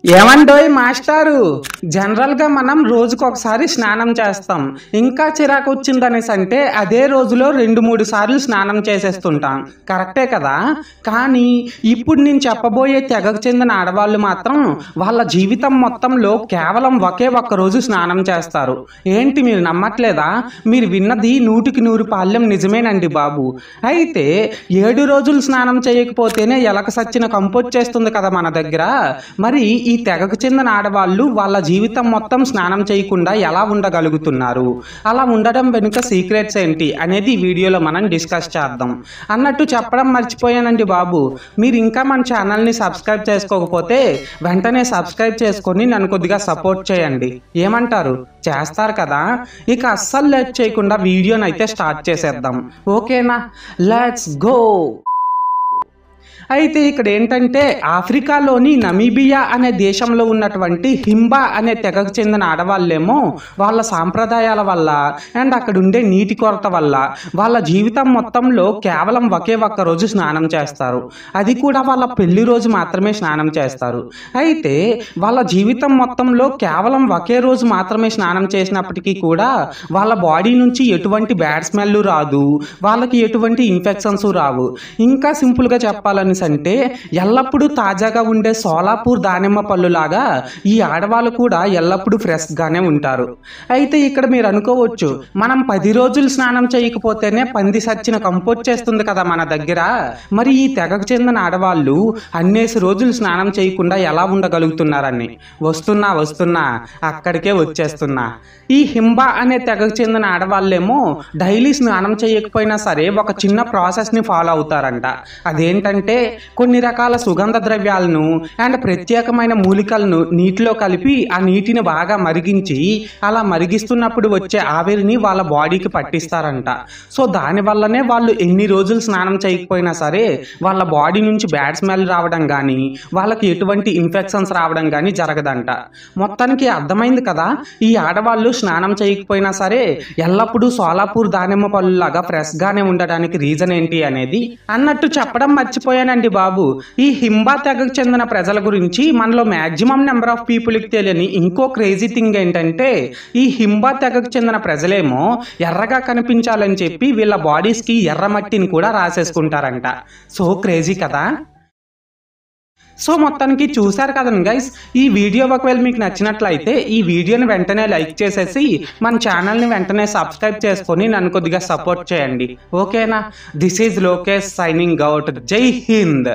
ఏమండోయ్ మాస్టారు, జనరల్ గా మనం రోజుకొకసారి స్నానం చేస్తాం. ఇంకా చిరాకు వచ్చిందనేసి అంటే అదే రోజులో 2-3 సార్లు స్నానం చేసేస్తుంటాం. కరెక్టే కదా? కానీ ఇప్పుడు నేను చెప్పబోయే తెగకు చెందిన ఆడవాళ్ళు మాత్రం వాళ్ళ జీవితం మొత్తంలో కేవలం ఒకే ఒక్క రోజు స్నానం చేస్తారు. ఏంటి మీరు నమ్మట్లేదా? మీరు విన్నది 100% పాళ్యం నిజమేనండి బాబు. అయితే 7 రోజులు స్నానం చేయకపోతేనే ఎలక సచ్చిన కంపోజ్ చేస్తుంది కదా మన దగ్గర. మరి ఈ తెగకు చెందిన ఆడవాళ్ళు వాళ్ళ జీవితం మొత్తం స్నానం చేయకుండా ఎలా ఉండగలుగుతున్నారు, అలా ఉండడం వెనుక సీక్రెట్స్ ఏంటి అనేది ఈ వీడియోలో మనం డిస్కస్ చేద్దాం. అన్నట్టు చెప్పడం మర్చిపోయానండి బాబు, మీరు ఇంకా మన ఛానల్ని సబ్స్క్రైబ్ చేసుకోకపోతే వెంటనే సబ్స్క్రైబ్ చేసుకొని నన్ను కొద్దిగా సపోర్ట్ చేయండి. ఏమంటారు? చేస్తారు కదా? ఇక అస్సలు లేట్ చేయకుండా వీడియోని అయితే స్టార్ట్ చేసేద్దాం. ఓకేనా? Let's go. అయితే ఇక్కడ ఏంటంటే ఆఫ్రికాలోని నమీబియా అనే దేశంలో ఉన్నటువంటి హింబా అనే తెగకు చెందిన ఆడవాళ్ళేమో వాళ్ళ సాంప్రదాయాల వల్ల అండ్ అక్కడ ఉండే నీటి కొరత వల్ల వాళ్ళ జీవితం మొత్తంలో కేవలం ఒకే ఒక్క రోజు స్నానం చేస్తారు. అది కూడా వాళ్ళ పెళ్లి రోజు మాత్రమే స్నానం చేస్తారు. అయితే వాళ్ళ జీవితం మొత్తంలో కేవలం ఒకే రోజు మాత్రమే స్నానం చేసినప్పటికీ కూడా వాళ్ళ బాడీ నుంచి ఎటువంటి బ్యాడ్ స్మెల్ రాదు, వాళ్ళకి ఎటువంటి ఇన్ఫెక్షన్స్ రావు. ఇంకా సింపుల్గా చెప్పాలని అంటే ఎల్లప్పుడూ తాజాగా ఉండే సోలాపూర్ దానిమ్మ పళ్ళు లాగా ఈ ఆడవాళ్ళు కూడా ఎల్లప్పుడూ ఫ్రెష్ గానే ఉంటారు. అయితే ఇక్కడ మీరు అనుకోవచ్చు, మనం 10 రోజులు స్నానం చేయకపోతేనే పంది సచ్చిన కంపోజ్ చేస్తుంది కదా మన దగ్గర, మరి ఈ తెగకు చెందిన ఆడవాళ్ళు అన్నేసి రోజులు స్నానం చేయకుండా ఎలా ఉండగలుగుతున్నారని. వస్తున్నా అక్కడికే వచ్చేస్తున్నా. ఈ హింబా అనే తెగకు చెందిన ఆడవాళ్ళేమో డైలీ స్నానం చేయకపోయినా సరే ఒక చిన్న ప్రాసెస్ ని ఫాలో అవుతారంట. అదేంటంటే కొన్ని రకాల సుగంధ ద్రవ్యాలను అండ్ ప్రత్యేకమైన మూలికలను నీటిలో కలిపి ఆ నీటిని బాగా మరిగించి అలా మరిగిస్తున్నప్పుడు వచ్చే ఆవిరిని వాళ్ళ బాడీకి పట్టిస్తారంట. సో దానివల్లనే వాళ్ళు ఎన్ని రోజులు స్నానం చేయకపోయినా సరే వాళ్ళ బాడీ నుంచి బ్యాడ్ స్మెల్ రావడం కానీ వాళ్ళకి ఎటువంటి ఇన్ఫెక్షన్స్ రావడం కానీ జరగదంట. మొత్తానికి అర్థమైంది కదా, ఈ ఆడవాళ్ళు స్నానం చేయకపోయినా సరే ఎల్లప్పుడూ సోలాపూర్ దానిమ్మ పళ్ళు లాగా ఫ్రెష్ గానే ఉండడానికి రీజన్ ఏంటి అనేది. అన్నట్టు చెప్పడం మర్చిపోయానండి బాబు, ఈ హింబా తెగకు చెందిన ప్రజల గురించి మనలో మాక్సిమం నెంబర్ ఆఫ్ పీపుల్కి తెలియని ఇంకో క్రేజీ థింగ్ ఏంటంటే ఈ హింబా తెగకు చెందిన ప్రజలేమో ఎర్రగా కనిపించాలని చెప్పి వీళ్ళ బాడీస్ కి ఎర్ర మట్టిని కూడా రాసేసుకుంటారంట. సో క్రేజీ కదా. సో మొత్తానికి చూసారు కదండి గైస్, ఈ వీడియో ఒకవేళ మీకు నచ్చినట్లయితే ఈ వీడియోని వెంటనే లైక్ చేసేసి మన ఛానల్ని వెంటనే సబ్స్క్రైబ్ చేసుకొని నన్ను కొద్దిగా సపోర్ట్ చేయండి. ఓకేనా? This is Lokesh signing out. జై హింద్.